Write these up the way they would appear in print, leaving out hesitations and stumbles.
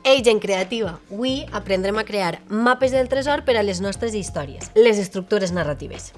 Ei, gent creativa! Avui aprendrem a crear mapes del tresor per a les nostres històries, les estructures narratives.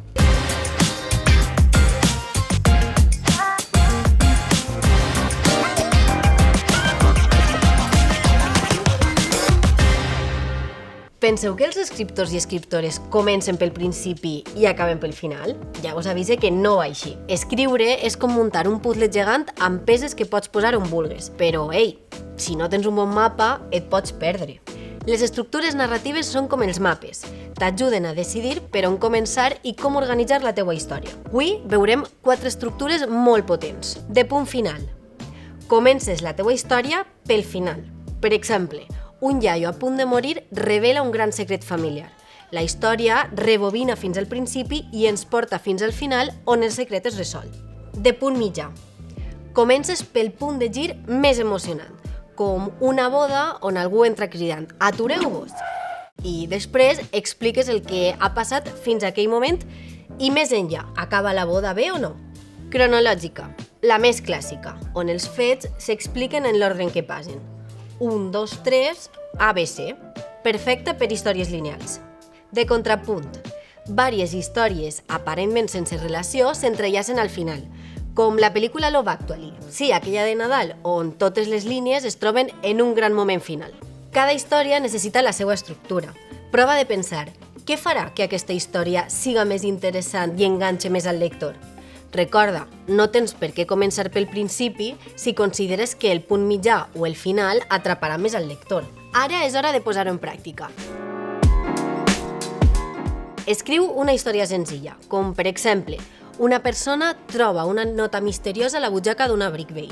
Penseu que els escriptors i escriptores comencen pel principi i acaben pel final? Ja us avise que no va així. Escriure és com muntar un puzzle gegant amb peces que pots posar on vulguis, però, ei, si no tens un bon mapa, et pots perdre. Les estructures narratives són com els mapes. T'ajuden a decidir per on començar i com organitzar la teua història. Avui veurem 4 estructures molt potents. De punt final. Comences la teua història pel final. Per exemple, un iaio a punt de morir revela un gran secret familiar. La història rebobina fins al principi i ens porta fins al final on el secret es resol. De punt mitjà. Comences pel punt de gir més emocionant, com una boda on algú entra cridant «Atureu-vos!» i després expliques el que ha passat fins a aquell moment i més enllà, acaba la boda bé o no? Cronològica, la més clàssica, on els fets s'expliquen en l'ordre en què passen. 1, 2, 3, ABC. Perfecte per històries lineals. De contrapunt. Vàries històries aparentment sense relació s'entrellacen al final, com la pel·lícula Love Actually. Sí, aquella de Nadal, on totes les línies es troben en un gran moment final. Cada història necessita la seva estructura. Prova de pensar, què farà que aquesta història siga més interessant i enganxe més al lector? Recorda, no tens per què començar pel principi si consideres que el punt mitjà o el final atraparà més al lector. Ara és hora de posar-ho en pràctica. Escriu una història senzilla, com per exemple, una persona troba una nota misteriosa a la butxaca d'un abric vell.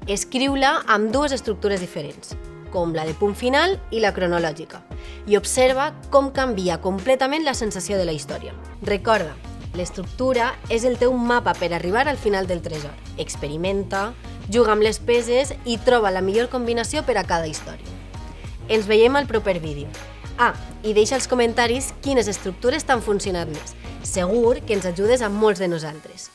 Escriu-la amb 2 estructures diferents, com la de punt final i la cronològica, i observa com canvia completament la sensació de la història. Recorda, l'estructura és el teu mapa per arribar al final del tresor. Experimenta, juga amb les peces i troba la millor combinació per a cada història. Ens veiem al proper vídeo. I deixa als comentaris quines estructures t'han funcionat més. Segur que ens ajudes a molts de nosaltres.